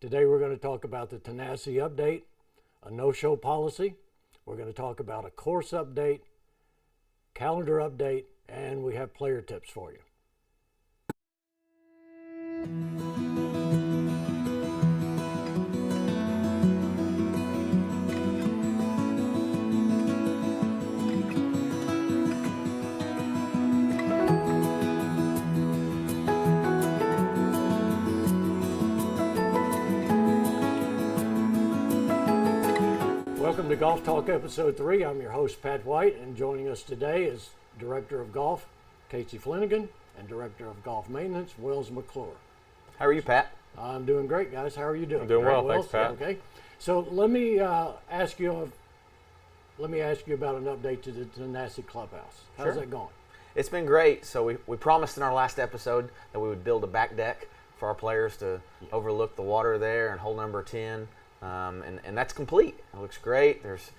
Today we're going to talk about the Tenacity update, a no-show policy. We're going to talk about a course update, calendar update, and we have player tips for you. Welcome to Golf Talk Episode 3. I'm your host, Pat White, and joining us today is Director of Golf, Casey Flanagan, and Director of Golf Maintenance, Wells McClure. How are you, Pat? I'm doing great, guys. How are you doing? I'm doing well, Wells? thanks, Pat. Okay. So let me ask you about an update to the Tenacity Clubhouse. How's Sure. that going? It's been great. So we promised in our last episode that we would build a back deck for our players to overlook the water there and hole number 10. And that's complete. It looks great. There's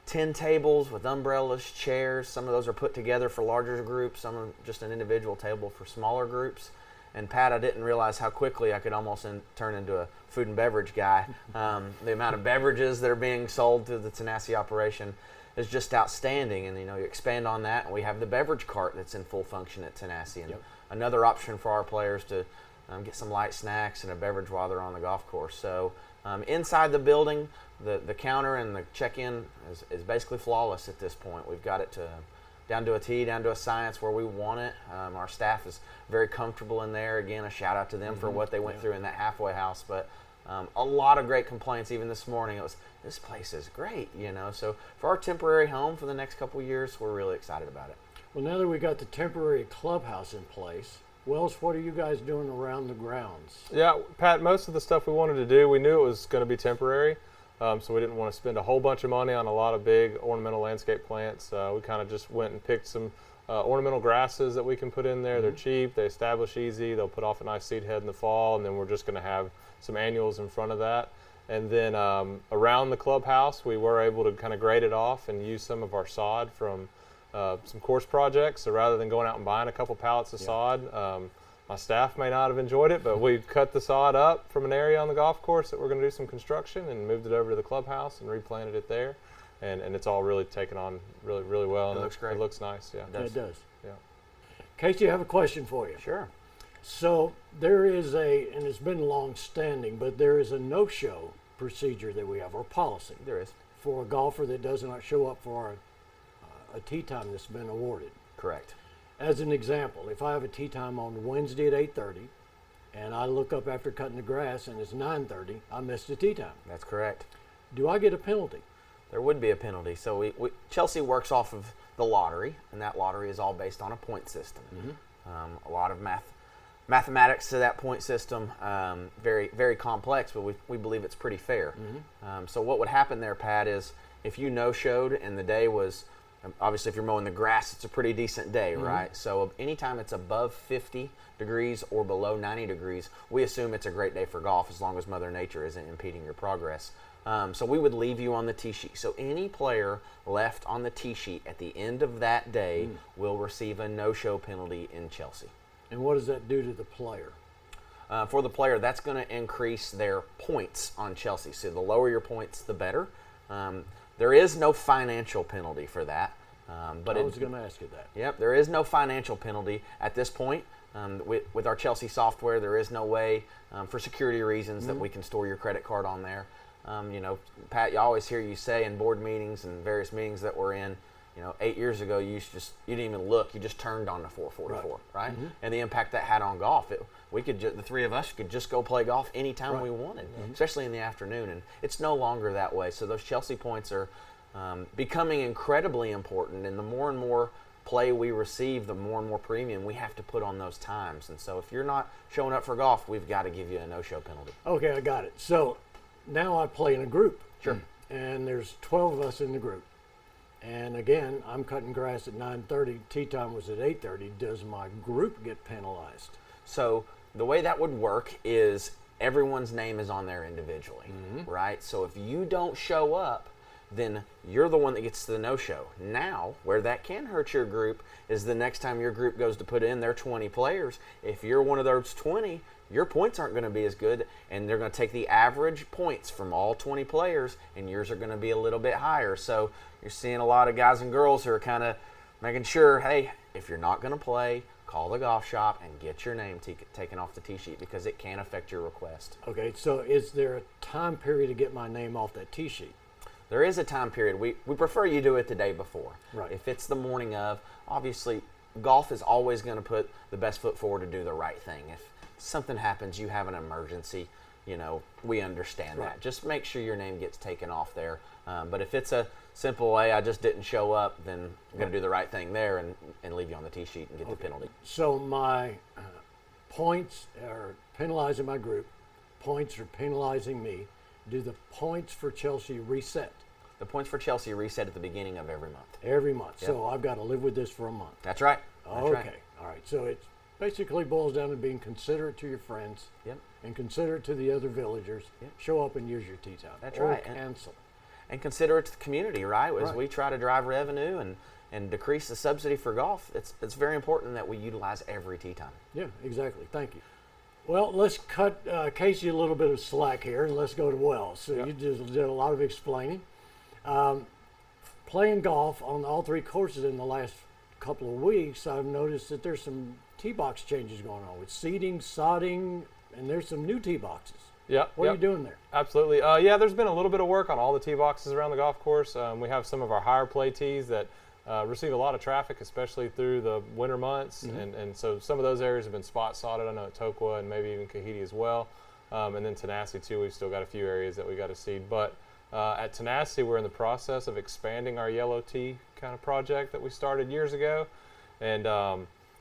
10 tables with umbrellas, chairs. Some of those are put together for larger groups. Some are just an individual table for smaller groups. And Pat, I didn't realize how quickly I could almost turn into a food and beverage guy. The amount of beverages that are being sold through the Tenacity operation is just outstanding. And you expand on that, and we have the beverage cart that's in full function at Tenacity, and another option for our players to get some light snacks and a beverage while they're on the golf course. So inside the building, the counter and the check-in is basically flawless at this point. We've got it down to a T, down to a science where we want it. Our staff is very comfortable in there. Again, a shout out to them for what they went through in that halfway house. But a lot of great complaints even this morning. It was, this place is great, So for our temporary home for the next couple of years, we're really excited about it. Well, now that we got the temporary clubhouse in place, Wells, what are you guys doing around the grounds? Yeah, Pat, most of the stuff we wanted to do, we knew it was going to be temporary, so we didn't want to spend a whole bunch of money on a lot of big ornamental landscape plants. We kind of just went and picked some ornamental grasses that we can put in there. They're cheap, they establish easy, they'll put off a nice seed head in the fall, and then we're just going to have some annuals in front of that. And then around the clubhouse, we were able to kind of grade it off and use some of our sod from some course projects. So rather than going out and buying a couple pallets of sod, my staff may not have enjoyed it, but we cut the sod up from an area on the golf course that we're going to do some construction and moved it over to the clubhouse and replanted it there. And it's all really taken on really, really well. It looks great. It looks nice, yeah. It does. Yeah. Casey, I have a question for you. Sure. So there is and it's been long standing, but there is a no-show procedure that we have, or policy. There is. For a golfer that does not show up for a tee time that's been awarded. Correct. As an example, if I have a tee time on Wednesday at 8:30 and I look up after cutting the grass and it's 9:30, I missed a tee time. That's correct. Do I get a penalty? There would be a penalty. So Chelsea works off of the lottery, and that lottery is all based on a point system. A lot of mathematics to that point system, very, very complex, but we believe it's pretty fair. So what would happen there, Pat, is if you no-showed and the day was, obviously if you're mowing the grass, it's a pretty decent day, right? So anytime it's above 50 degrees or below 90 degrees, we assume it's a great day for golf as long as Mother Nature isn't impeding your progress. So we would leave you on the tee sheet. So any player left on the tee sheet at the end of that day will receive a no-show penalty in Chelsea. And what does that do to the player? For the player, that's going to increase their points on Chelsea. So the lower your points, the better. There is no financial penalty for that. But I was going to ask you that. Yep, there is no financial penalty at this point. With our Chelsea software, there is no way, for security reasons, that we can store your credit card on there. Pat, you always hear you say in board meetings and various meetings that we're in, 8 years ago, you didn't even look. You just turned on the 444, right? And the impact that had on golf. The three of us could just go play golf anytime we wanted, especially in the afternoon. And it's no longer that way. So those Chelsea points are becoming incredibly important. And the more and more play we receive, the more and more premium we have to put on those times. And so if you're not showing up for golf, we've got to give you a no-show penalty. Okay, I got it. So now I play in a group. Sure. And there's 12 of us in the group. And again, I'm cutting grass at 9:30. Tee time was at 8:30. Does my group get penalized? So the way that would work is everyone's name is on there individually, right? So if you don't show up, then you're the one that gets the no-show. Now, where that can hurt your group is the next time your group goes to put in their 20 players. If you're one of those 20, your points aren't going to be as good, and they're going to take the average points from all 20 players, and yours are going to be a little bit higher. So you're seeing a lot of guys and girls who are kind of making sure, hey, if you're not going to play, call the golf shop and get your name taken off the tee sheet, because it can affect your request. Okay, so is there a time period to get my name off that tee sheet? There is a time period. We prefer you do it the day before. Right. If it's the morning of, obviously, golf is always going to put the best foot forward to do the right thing. If something happens, you have an emergency, we understand Right. that. Just make sure your name gets taken off there. But if it's a simple, hey, I just didn't show up, then I'm going to do the right thing there and leave you on the tee sheet and get the penalty. So my points are penalizing my group, points are penalizing me. Do the points for Chelsea reset? The points for Chelsea reset at the beginning of every month. Every month. Yep. So I've got to live with this for a month. That's right. That's Okay. right. All right. So it basically boils down to being considerate to your friends Yep. and considerate to the other villagers. Yep. Show up and use your tee time. That's or right. cancel. And consider it to the community, right? As Right. we try to drive revenue and decrease the subsidy for golf, it's very important that we utilize every tee time. Yeah, exactly. Thank you. Well, let's cut Casey a little bit of slack here, and let's go to Wells. So Yep. you just did a lot of explaining. Playing golf on all three courses in the last couple of weeks, I've noticed that there's some tee box changes going on with seating, sodding, and there's some new tee boxes. Yep. What are yep. you doing there? Absolutely. Yeah, there's been a little bit of work on all the tee boxes around the golf course. We have some of our higher play tees that receive a lot of traffic, especially through the winter months. Mm-hmm. And so some of those areas have been spot sodded. I know at Tokwa and maybe even Kahiti as well. And then Tenacity too, we've still got a few areas that we got to seed. But at Tenacity, we're in the process of expanding our yellow tee kind of project that we started years ago. And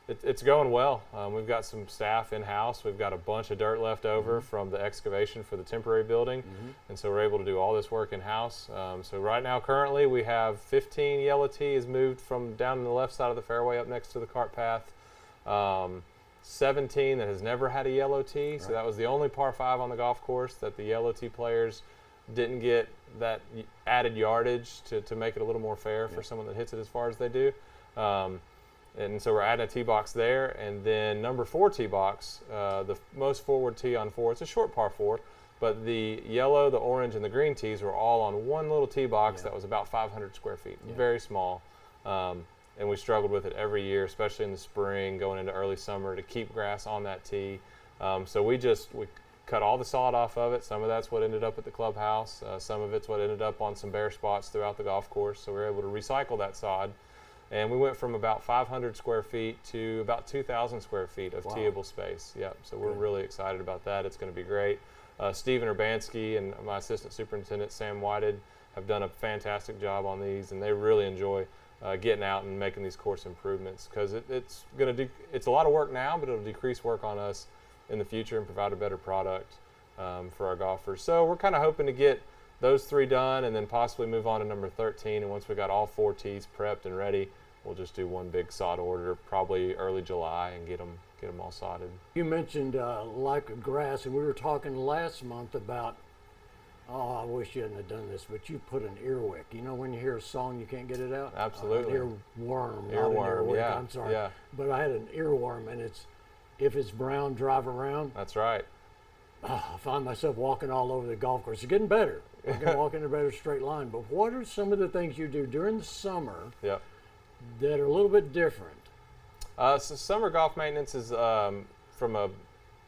it's going well. We've got some staff in-house. We've got a bunch of dirt left over from the excavation for the temporary building. And so we're able to do all this work in-house. So right now, currently, we have 15 yellow tees moved from down on the left side of the fairway up next to the cart path. 17 that has never had a yellow tee. So that was the only par 5 on the golf course that the yellow tee players didn't get that added yardage to make it a little more fair for someone that hits it as far as they do. And so we're adding a tee box there, and then number 4 tee box, the most forward tee on 4. It's a short par 4, but the yellow, the orange, and the green tees were all on one little tee box that was about 500 square feet, very small. And we struggled with it every year, especially in the spring, going into early summer, to keep grass on that tee. So we cut all the sod off of it. Some of that's what ended up at the clubhouse. Some of it's what ended up on some bare spots throughout the golf course. So we were able to recycle that sod. And we went from about 500 square feet to about 2,000 square feet of teeable space. Yep. So we're really excited about that. It's going to be great. Stephen Urbanski and my assistant superintendent, Sam Whited, have done a fantastic job on these, and they really enjoy getting out and making these course improvements, because it's a lot of work now, but it'll decrease work on us in the future and provide a better product for our golfers. So we're kind of hoping to get those 3 done and then possibly move on to number 13. And once we got all 4 tees prepped and ready, we'll just do one big sod order, probably early July, and get them all sodded. You mentioned lack of grass, and we were talking last month about, I wish you hadn't have done this, but you put an earwick. You know when you hear a song, you can't get it out? Absolutely. An earworm, not an Earworm, earwick, yeah, I'm sorry. yeah. But I had an earworm, and if it's brown, drive around. That's right. I find myself walking all over the golf course. It's getting better. I can walk in a better straight line. But what are some of the things you do during the summer Yep. that are a little bit different? So summer golf maintenance is from a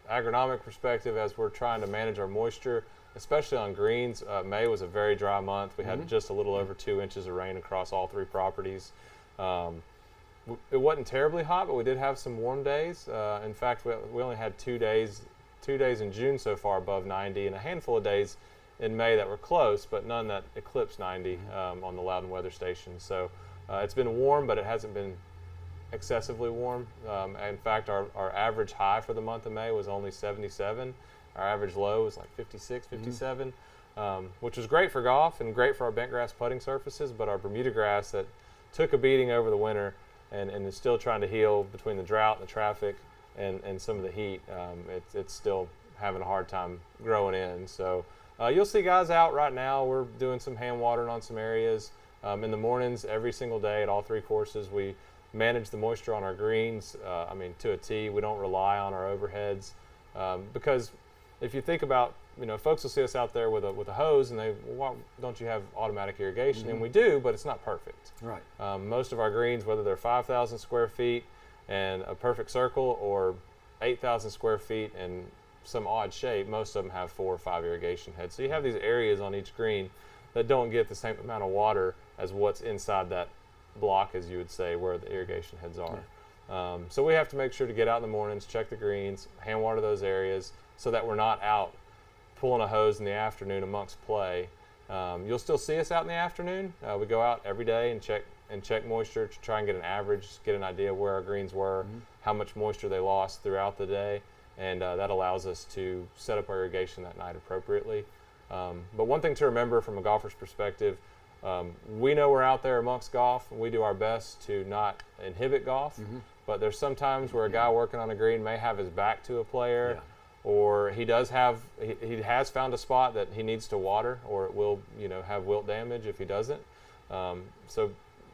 agronomic perspective, as we're trying to manage our moisture, especially on greens. May was a very dry month. We had just a little over 2 inches of rain across all 3 properties. It wasn't terribly hot, but we did have some warm days. In fact, we only had 2 days in June so far above 90, and a handful of days in May that were close, but none that eclipsed 90 on the Loudon weather station. So it's been warm, but it hasn't been excessively warm. In fact, our average high for the month of May was only 77. Our average low was like 56, 57, which was great for golf and great for our bent grass putting surfaces, but our Bermuda grass that took a beating over the winter and is still trying to heal between the drought and the traffic and some of the heat, it's still having a hard time growing in. So you'll see guys out right now. We're doing some hand watering on some areas. In the mornings, every single day at all 3 courses, we manage the moisture on our greens, to a T. We don't rely on our overheads. Because if you think about, folks will see us out there with a hose and they, well, why don't you have automatic irrigation? And we do, but it's not perfect. Right. Most of our greens, whether they're 5,000 square feet and a perfect circle or 8,000 square feet and some odd shape, most of them have 4 or 5 irrigation heads. So you have these areas on each green that don't get the same amount of water as what's inside that block, as you would say, where the irrigation heads are. Yeah. So we have to make sure to get out in the mornings, check the greens, hand water those areas so that we're not out pulling a hose in the afternoon amongst play. You'll still see us out in the afternoon. We go out every day and check moisture to try and get an average, get an idea where our greens were, how much moisture they lost throughout the day, and that allows us to set up our irrigation that night appropriately. But one thing to remember from a golfer's perspective, we know we're out there amongst golf, and we do our best to not inhibit golf, but there's some times where a guy working on a green may have his back to a player, or he has found a spot that he needs to water, or it will, have wilt damage if he doesn't. So,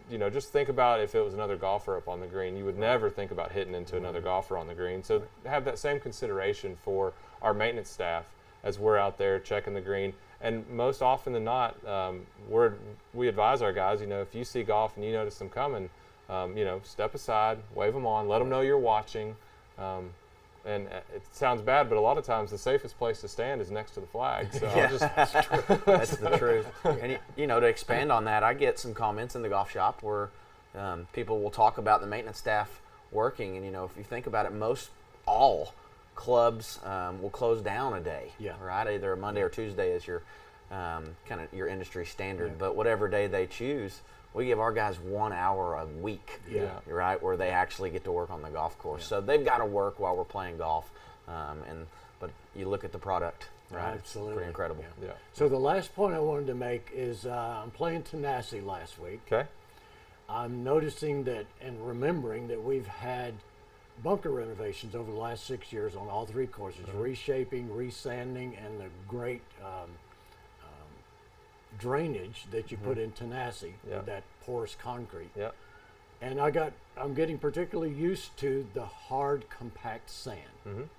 just think about if it was another golfer up on the green. You would never think about hitting into another golfer on the green. So have that same consideration for our maintenance staff as we're out there checking the green. And most often than not, we advise our guys, if you see golf and you notice them coming, step aside, wave them on, let them know you're watching. And it sounds bad, but a lot of times the safest place to stand is next to the flag. So That's the truth. And to expand on that, I get some comments in the golf shop where people will talk about the maintenance staff working, and if you think about it, all clubs will close down a day, right? Either a Monday or Tuesday is your kind of your industry standard, but whatever day they choose, we give our guys 1 hour a week, right, where they actually get to work on the golf course. So they've got to work while we're playing golf, but you look at the product, right? Absolutely. It's pretty incredible. Yeah. So the last point I wanted to make is I'm playing Tenacity last week. Okay. I'm noticing that and remembering that we've had bunker renovations over the last 6 years on all 3 courses, reshaping, resanding, and the great drainage that you put in Tenacity, with that porous concrete. Yeah. And I'm getting particularly used to the hard, compact sand.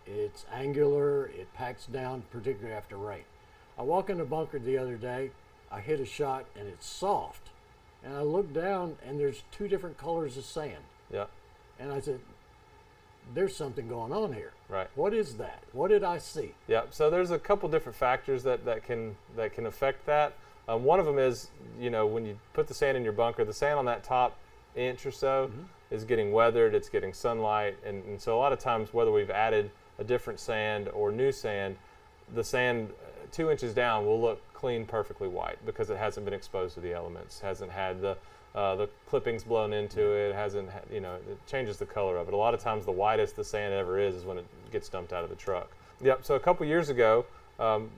It's angular, it packs down, particularly after rain. I walk in the bunker the other day, I hit a shot and it's soft. And I look down and there's 2 different colors of sand. Yeah. And I said, there's something going on here. Right. What is that? What did I see? Yeah. So there's a couple different factors that can affect that. One of them is, when you put the sand in your bunker, the sand on that top inch or so is getting weathered, it's getting sunlight, and so a lot of times, whether we've added a different sand or new sand, the sand 2 inches down will look clean, perfectly white because it hasn't been exposed to the elements, hasn't had the clippings blown into it, hasn't had, it changes the color of it. A lot of times the whitest the sand ever is when it gets dumped out of the truck. Yep, so a couple years ago,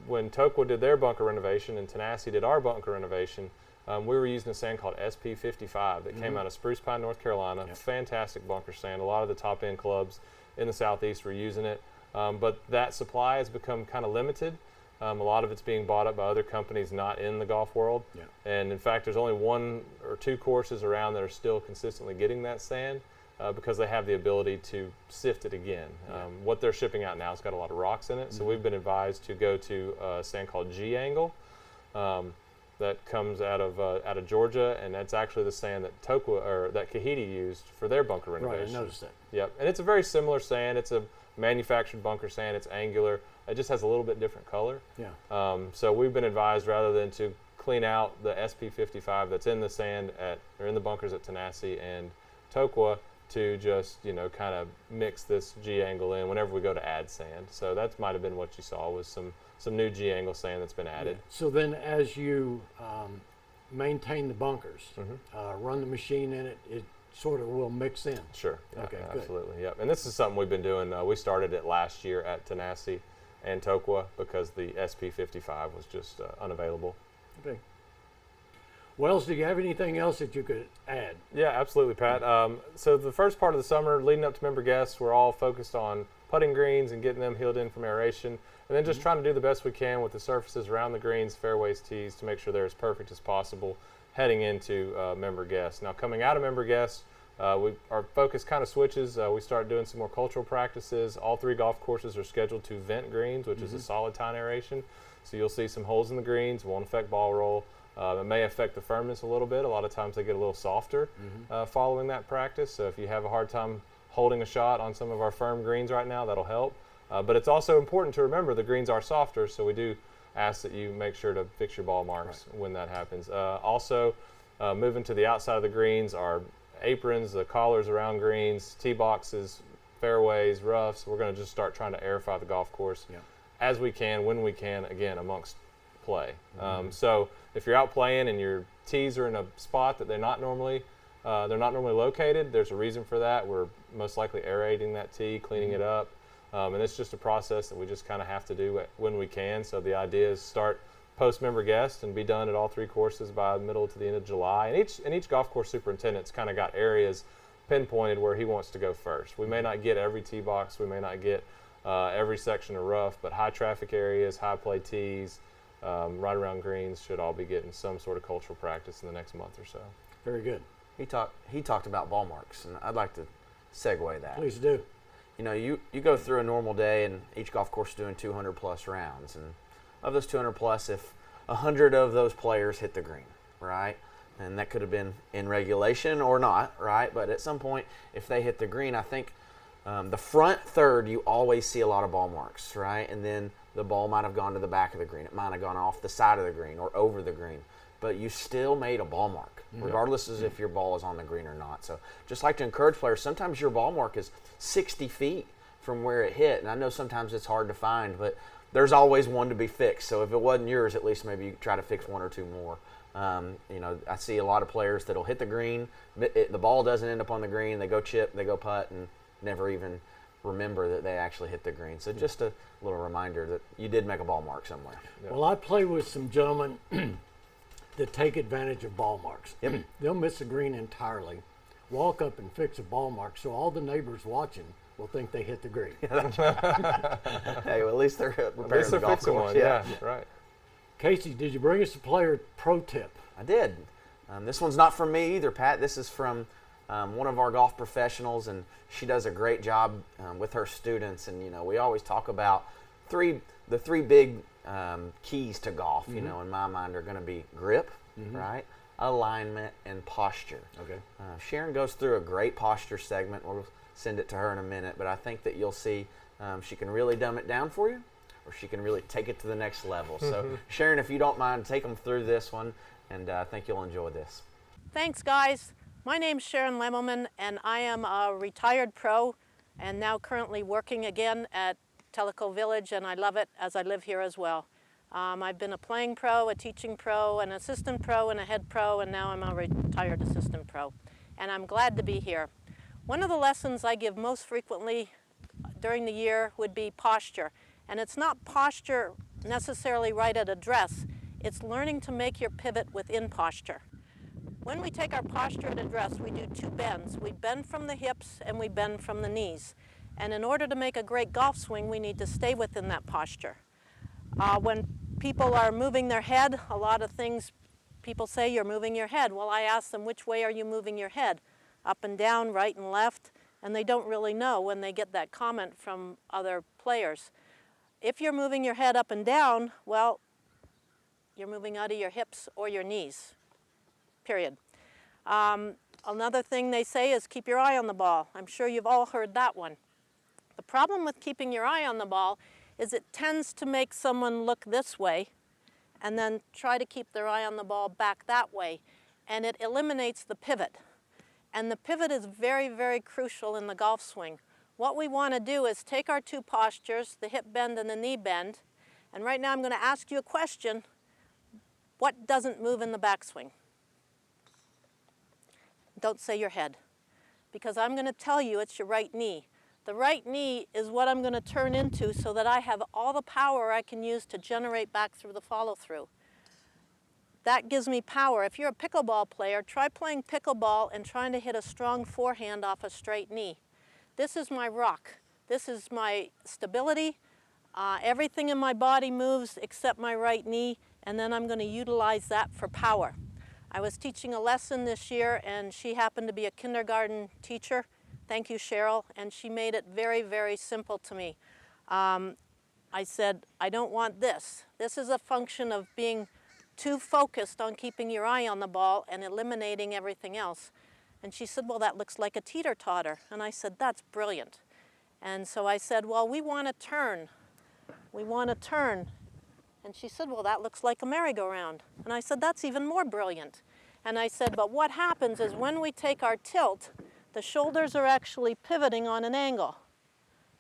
when Tellico did their bunker renovation and Tenacity did our bunker renovation, we were using a sand called SP55 that came out of Spruce Pine, North Carolina. Fantastic bunker sand. A lot of the top end clubs in the southeast were using it, but that supply has become kind of limited. A lot of it's being bought up by other companies not in the golf world, and in fact there's only 1 or 2 courses around that are still consistently getting that sand because they have the ability to sift it again. What they're shipping out now has got a lot of rocks in it, so we've been advised to go to a sand called G-Angle that comes out of Georgia, and that's actually the sand that that Kahiti used for their bunker renovation. Right, I noticed that. Yep, and it's a very similar sand. It's a manufactured bunker sand. It's angular. It just has a little bit different color. Yeah. So we've been advised, rather than to clean out the SP55 that's in the sand or in the bunkers at Tenacity and Tellico, to just kind of mix this G-Angle in whenever we go to add sand. So that might have been what you saw, was some new G-Angle sand that's been added. Yeah. So then, as you maintain the bunkers, run the machine in it, it sort of will mix in. Sure. Okay. Absolutely. Yep. And this is something we've been doing. We started it last year at Tenacity and Tellico because the SP55 was just unavailable. Okay. Wells, do you have anything else that you could add? Yeah, absolutely, Pat. So the first part of the summer, leading up to member guests, we're all focused on putting greens and getting them healed in from aeration, and then just trying to do the best we can with the surfaces around the greens, fairways, tees, to make sure they're as perfect as possible heading into member guests. Now, coming out of member guests, Our focus kind of switches. We start doing some more cultural practices. All 3 golf courses are scheduled to vent greens, which is a solid tine aeration. So you'll see some holes in the greens. Won't affect ball roll. It may affect the firmness a little bit. A lot of times they get a little softer following that practice. So if you have a hard time holding a shot on some of our firm greens right now, that'll help. But it's also important to remember the greens are softer, so we do ask that you make sure to fix your ball marks when that happens. Also, moving to the outside of the greens are aprons, the collars around greens, tee boxes, fairways, roughs. We're going to just start trying to airify the golf course as we can, when we can, again, amongst play. So if you're out playing and your tees are in a spot that they're not normally located, there's a reason for that. We're most likely aerating that tee, cleaning it up. And it's just a process that we just kind of have to do when we can. So the idea is start post-member guest and be done at all 3 courses by the middle to the end of July. And each golf course superintendent's kind of got areas pinpointed where he wants to go first. We may not get every tee box, we may not get every section of rough, but high traffic areas, high play tees, right around greens should all be getting some sort of cultural practice in the next month or so. Very good. He talked about ball marks, and I'd like to segue that. Please do. You know, you go through a normal day, and each golf course is doing 200 plus rounds, and of those 200 plus, if 100 of those players hit the green, right? And that could have been in regulation or not, right? But at some point, if they hit the green, I think the front third, you always see a lot of ball marks, right? And then the ball might have gone to the back of the green. It might have gone off the side of the green or over the green. But you still made a ball mark, regardless of if your ball is on the green or not. So just like to encourage players, sometimes your ball mark is 60 feet from where it hit. And I know sometimes it's hard to find, but there's always one to be fixed. So if it wasn't yours, at least maybe you try to fix 1 or 2 more. You know, I see a lot of players that'll hit the green. The ball doesn't end up on the green. They go chip, they go putt, and never even remember that they actually hit the green. So just a little reminder that you did make a ball mark somewhere. Yep. Well, I play with some gentlemen that take advantage of ball marks. Yep. They'll miss a green entirely, walk up and fix a ball mark, so all the neighbors watching will think they hit the green. Hey, well, at least they're repairing the golf fixing course. One. Yeah, right. Casey, did you bring us a player pro tip? I did. This one's not from me either, Pat. This is from one of our golf professionals, and she does a great job with her students. And, you know, we always talk about the three big keys to golf, you know, in my mind are going to be grip, right, alignment, and posture. Okay. Sharon goes through a great posture segment. We'll send it to her in a minute, but I think that you'll see she can really dumb it down for you, or she can really take it to the next level. So, Sharon, if you don't mind, take them through this one, and I think you'll enjoy this. Thanks, guys. My name's Sharon Lemmelman, and I am a retired pro and now currently working again at Tellico Village, and I love it as I live here as well. I've been a playing pro, a teaching pro, an assistant pro, and a head pro, and now I'm a retired assistant pro. And I'm glad to be here. One of the lessons I give most frequently during the year would be posture. And it's not posture necessarily right at address, it's learning to make your pivot within posture. When we take our posture at address, we do 2 bends. We bend from the hips and we bend from the knees. And in order to make a great golf swing, we need to stay within that posture. When people are moving their head, a lot of things people say, you're moving your head. Well, I ask them, which way are you moving your head? Up and down, right and left? And they don't really know when they get that comment from other players. If you're moving your head up and down, well, you're moving out of your hips or your knees, period. Another thing they say is keep your eye on the ball. I'm sure you've all heard that one. The problem with keeping your eye on the ball is it tends to make someone look this way and then try to keep their eye on the ball back that way. And it eliminates the pivot. And the pivot is very, very crucial in the golf swing. What we want to do is take our 2 postures, the hip bend and the knee bend, and right now I'm going to ask you a question. What doesn't move in the backswing? Don't say your head, because I'm going to tell you it's your right knee. The right knee is what I'm going to turn into so that I have all the power I can use to generate back through the follow-through. That gives me power. If you're a pickleball player, try playing pickleball and trying to hit a strong forehand off a straight knee. This is my rock. This is my stability. Everything in my body moves except my right knee, and then I'm going to utilize that for power. I was teaching a lesson this year, and she happened to be a kindergarten teacher. Thank you, Cheryl. And she made it very, very simple to me. I said, I don't want this. This is a function of being too focused on keeping your eye on the ball and eliminating everything else. And she said, well, that looks like a teeter-totter. And I said, that's brilliant. And so I said, well, we want to turn. We want to turn. And she said, well, that looks like a merry-go-round. And I said, that's even more brilliant. And I said, but what happens is when we take our tilt, the shoulders are actually pivoting on an angle.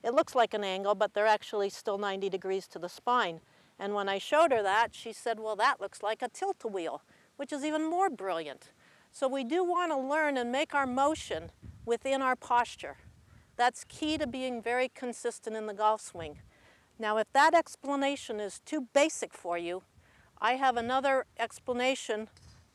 It looks like an angle, but they're actually still 90 degrees to the spine. And when I showed her that, she said, well, that looks like a tilt-a-wheel, which is even more brilliant. So we do want to learn and make our motion within our posture. That's key to being very consistent in the golf swing. Now, if that explanation is too basic for you, I have another explanation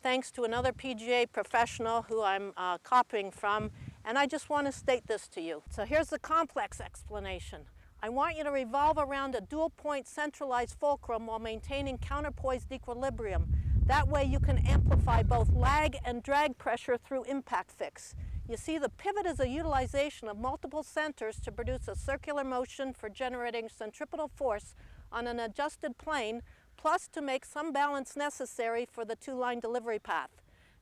thanks to another PGA professional who I'm copying from, and I just want to state this to you. So here's the complex explanation. I want you to revolve around a dual-point centralized fulcrum while maintaining counterpoised equilibrium. That way you can amplify both lag and drag pressure through impact fix. You see, the pivot is a utilization of multiple centers to produce a circular motion for generating centripetal force on an adjusted plane, plus to make some balance necessary for the two-line delivery path.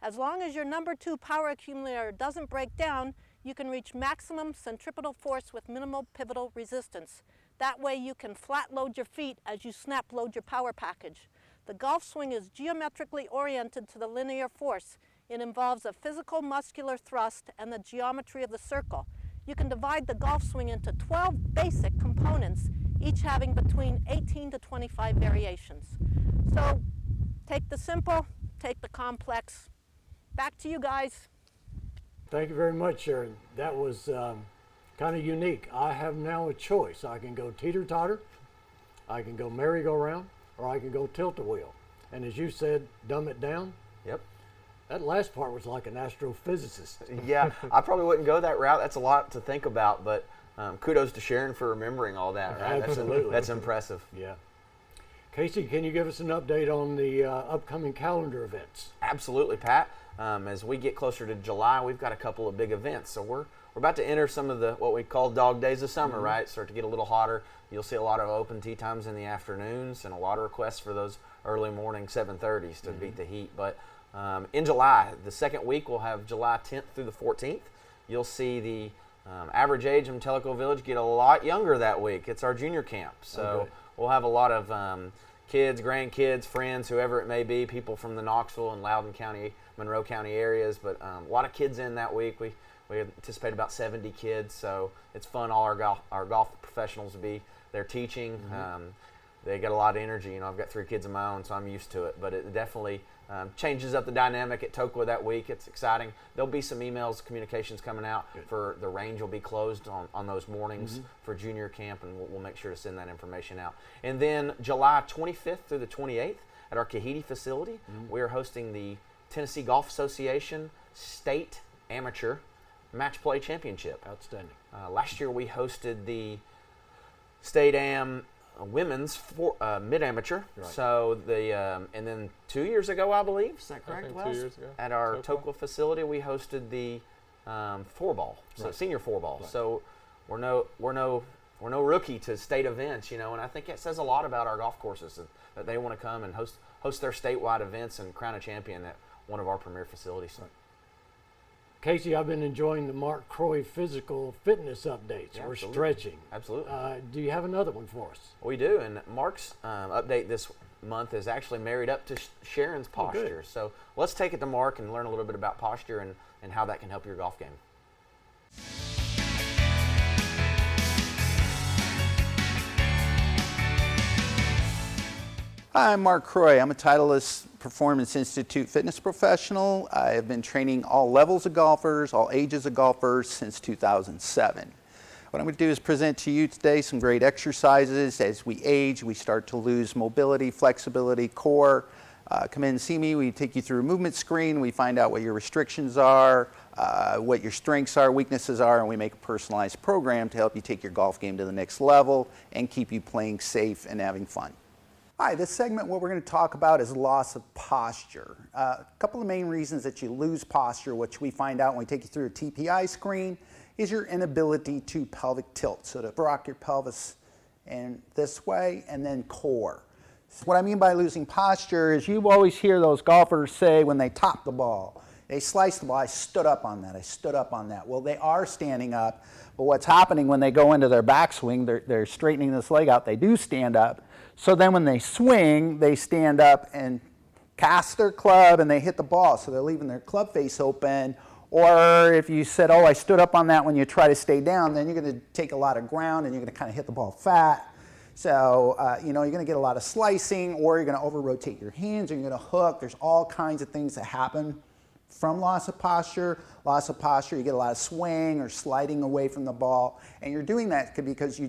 As long as your number 2 power accumulator doesn't break down, you can reach maximum centripetal force with minimal pivotal resistance. That way you can flat load your feet as you snap load your power package. The golf swing is geometrically oriented to the linear force. It involves a physical muscular thrust and the geometry of the circle. You can divide the golf swing into 12 basic components, each having between 18 to 25 variations. So take the simple, take the complex. Back to you guys. Thank you very much, Sharon. That was kind of unique. I have now a choice. I can go teeter-totter, I can go merry-go-round, or I can go tilt-a-wheel. And as you said, dumb it down. Yep. That last part was like an astrophysicist. Yeah, I probably wouldn't go that route. That's a lot to think about, but kudos to Sharon for remembering all that. Right? Absolutely. That's impressive. Yeah. Casey, can you give us an update on the upcoming calendar events? Absolutely, Pat. As we get closer to July, we've got a couple of big events. So we're about to enter some of the what we call dog days of summer, right? Start to get a little hotter. You'll see a lot of open tee times in the afternoons and a lot of requests for those early morning 7:30s to beat the heat. But in July, the second week, we'll have July 10th through the 14th. You'll see the average age in Tellico Village get a lot younger that week. It's our junior camp. So we'll have a lot of kids, grandkids, friends, whoever it may be, people from the Knoxville and Loudoun County, Monroe County areas, but a lot of kids in that week. We anticipate about 70 kids, so it's fun. All our golf professionals will be there teaching. They get a lot of energy. You know, I've got 3 kids of my own, so I'm used to it, but it definitely changes up the dynamic at Tokwa that week. It's exciting. There'll be some emails, communications coming out for the range will be closed on those mornings for junior camp, and we'll make sure to send that information out. And then July 25th through the 28th at our Kahiti facility, we're hosting the Tennessee Golf Association State Amateur Match Play Championship. Outstanding. Last year we hosted the State Am women's mid-amateur. Right. So and then 2 years ago, I believe, is that correct? 2 years ago. At our Tokwa facility, we hosted the 4-ball, so senior 4-ball. Right. So we're no rookie to state events, you know, and I think it says a lot about our golf courses that they want to come and host their statewide events and crown a champion at one of our premier facilities. Right. Casey, I've been enjoying the Mark Croy physical fitness updates. Yeah, We're absolutely. stretching. Absolutely. Do you have another one for us? We do, and Mark's update this month is actually married up to Sharon's posture. So let's take it to Mark and learn a little bit about posture and how that can help your golf game. Hi, I'm Mark Croy. I'm a Titleist Performance Institute fitness professional. I have been training all levels of golfers, all ages of golfers since 2007. What I'm going to do is present to you today some great exercises. As we age, we start to lose mobility, flexibility, core. Come in and see me. We take you through a movement screen. We find out what your restrictions are, what your strengths are, weaknesses are, and we make a personalized program to help you take your golf game to the next level and keep you playing safe and having fun. Hi, this segment, what we're going to talk about is loss of posture. A couple of main reasons that you lose posture, which we find out when we take you through a TPI screen, is your inability to pelvic tilt. So to rock your pelvis in this way and then core. So what I mean by losing posture is you always hear those golfers say when they top the ball, they slice the ball, I stood up on that, I stood up on that. Well, they are standing up, but what's happening when they go into their backswing, they're straightening this leg out, they do stand up. So then when they swing, they stand up and cast their club and they hit the ball. So they're leaving their club face open. Or if you said, oh, I stood up on that when you try to stay down, then you're going to take a lot of ground and you're going to kind of hit the ball fat. So, you're going to get a lot of slicing, or you're going to over-rotate your hands, or you're going to hook. There's all kinds of things that happen from loss of posture. Loss of posture, you get a lot of swing or sliding away from the ball. And you're doing that because you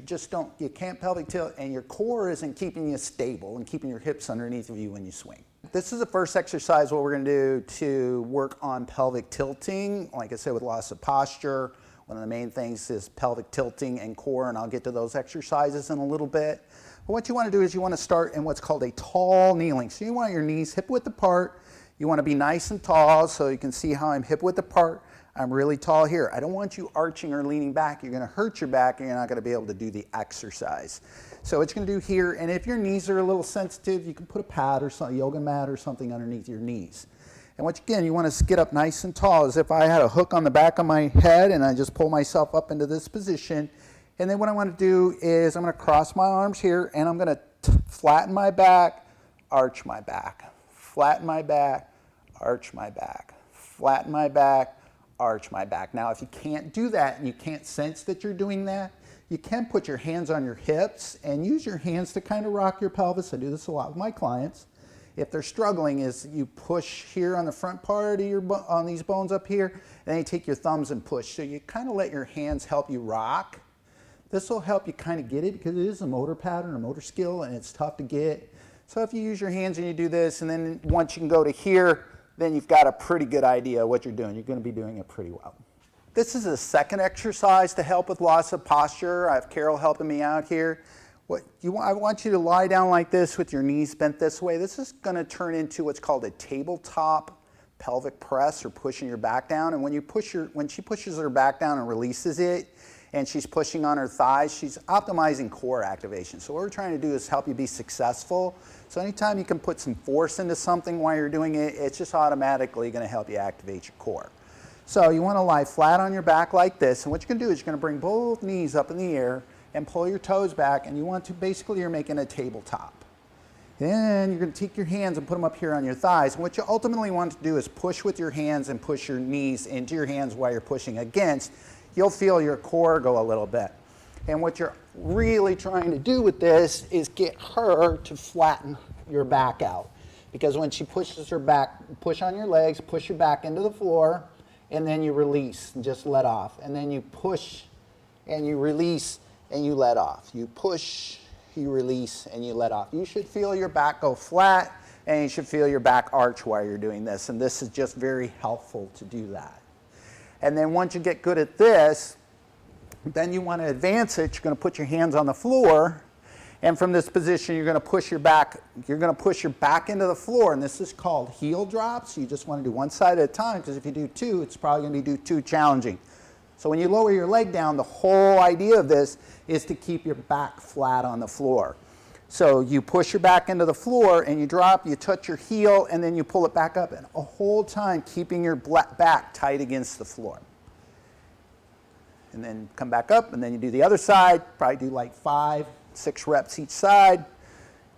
can't pelvic tilt, and your core isn't keeping you stable and keeping your hips underneath of you when you swing. This is the first exercise what we're going to do to work on pelvic tilting. Like I said, with loss of posture, one of the main things is pelvic tilting and core, and I'll get to those exercises in a little bit. But what you want to do is you want to start in what's called a tall kneeling. So you want your knees hip width apart. You want to be nice and tall, so you can see how I'm hip width apart. I'm really tall here. I don't want you arching or leaning back. You're going to hurt your back and you're not going to be able to do the exercise. So what you're going to do here, and if your knees are a little sensitive, you can put a pad or a yoga mat or something underneath your knees. And again, you want to get up nice and tall, as if I had a hook on the back of my head and I just pull myself up into this position. And then what I want to do is I'm going to cross my arms here and I'm going to flatten my back, arch my back, flatten my back, arch my back, flatten my back, arch my back. Now, if you can't do that and you can't sense that you're doing that, you can put your hands on your hips and use your hands to kind of rock your pelvis. I do this a lot with my clients. If they're struggling, is you push here on the front part of on these bones up here, and then you take your thumbs and push. So you kind of let your hands help you rock. This will help you kind of get it because it is a motor pattern, a motor skill, and it's tough to get. So if you use your hands and you do this, and then once you can go to here, then you've got a pretty good idea of what you're doing. You're going to be doing it pretty well. This is a second exercise to help with loss of posture. I have Carol helping me out here. I want you to lie down like this with your knees bent this way. This is going to turn into what's called a tabletop pelvic press, or pushing your back down. And when she pushes her back down and releases it, and she's pushing on her thighs, she's optimizing core activation. So what we're trying to do is help you be successful. So anytime you can put some force into something while you're doing it, it's just automatically going to help you activate your core. So you want to lie flat on your back like this, and what you're going to do is you're going to bring both knees up in the air and pull your toes back, and you're making a tabletop. Then you're going to take your hands and put them up here on your thighs. And what you ultimately want to do is push with your hands and push your knees into your hands while you're pushing against. You'll feel your core go a little bit. And what you're really trying to do with this is get her to flatten your back out. Because when she pushes her back, push on your legs, push your back into the floor, and then you release and just let off. And then you push and you release and you let off. You push, you release, and you let off. You should feel your back go flat, and you should feel your back arch while you're doing this. And this is just very helpful to do that. And then once you get good at this, then you want to advance it. You're going to put your hands on the floor, and from this position, you're going to push your back. You're going to push your back into the floor, and this is called heel drops. You just want to do one side at a time, because if you do two, it's probably going to be too challenging. So when you lower your leg down, the whole idea of this is to keep your back flat on the floor. So you push your back into the floor and you drop, you touch your heel, and then you pull it back up, and the whole time keeping your back tight against the floor. And then come back up, and then you do the other side. Probably do like 5, 6 reps each side.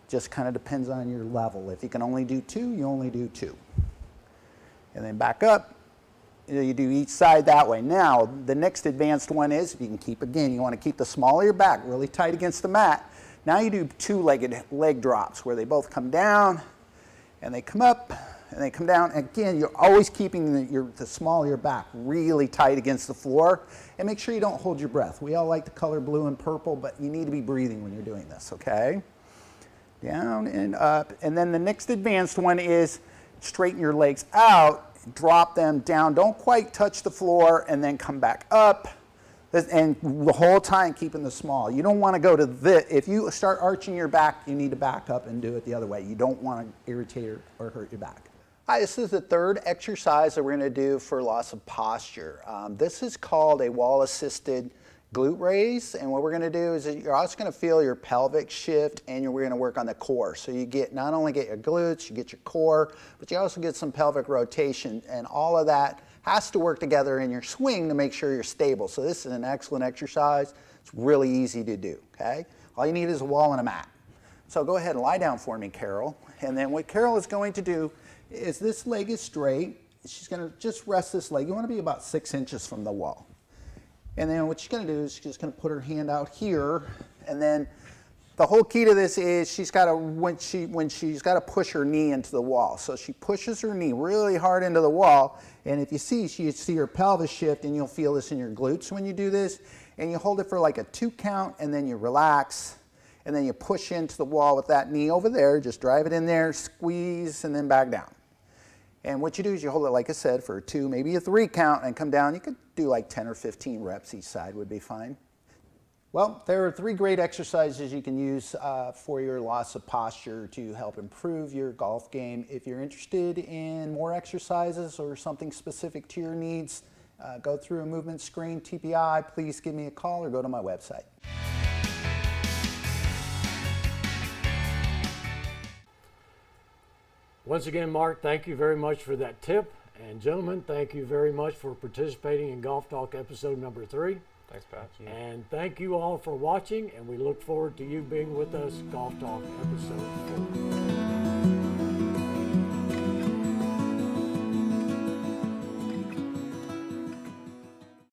Just kind of depends on your level. If you can only do 2, you only do 2. And then back up. You do each side that way. Now, the next advanced one is, if you can keep, again, you want to keep the small of your back really tight against the mat. Now you do two-legged leg drops, where they both come down, and they come up, and they come down. Again, you're always keeping the small of your back really tight against the floor, and make sure you don't hold your breath. We all like the color blue and purple, but you need to be breathing when you're doing this, okay? Down and up. And then the next advanced one is straighten your legs out, drop them down, don't quite touch the floor, and then come back up, And the whole time keeping the small. You don't want to go to this. If you start arching your back, you need to back up and do it the other way. You don't want to irritate or hurt your back. Hi, this is the third exercise that we're going to do for loss of posture. This is called a wall-assisted glute raise, and what we're going to do is you're also going to feel your pelvic shift, and we're going to work on the core. So you get not only get your glutes, you get your core, but you also get some pelvic rotation, and all of that has to work together in your swing to make sure you're stable. So this is an excellent exercise. It's really easy to do, okay? All you need is a wall and a mat. So go ahead and lie down for me, Carol. And then what Carol is going to do is this leg is straight. She's going to just rest this leg. You want to be about 6 inches from the wall. And then what she's going to do is she's just going to put her hand out here, and then the whole key to this is she's got to when she's got to push her knee into the wall. So she pushes her knee really hard into the wall, and if you see her pelvis shift, and you'll feel this in your glutes when you do this. And you hold it for like a 2 count, and then you relax, and then you push into the wall with that knee over there. Just drive it in there, squeeze, and then back down. And what you do is you hold it, like I said, for a 2, maybe a 3 count, and come down. You could do like 10 or 15 reps each side would be fine. Well, there are 3 great exercises you can use for your loss of posture to help improve your golf game. If you're interested in more exercises or something specific to your needs, go through a movement screen, TPI, please give me a call or go to my website. Once again, Mark, thank you very much for that tip. And gentlemen, thank you very much for participating in Golf Talk episode number 3. Thanks, Pat. And thank you all for watching, and we look forward to you being with us, Golf Talk episode 4.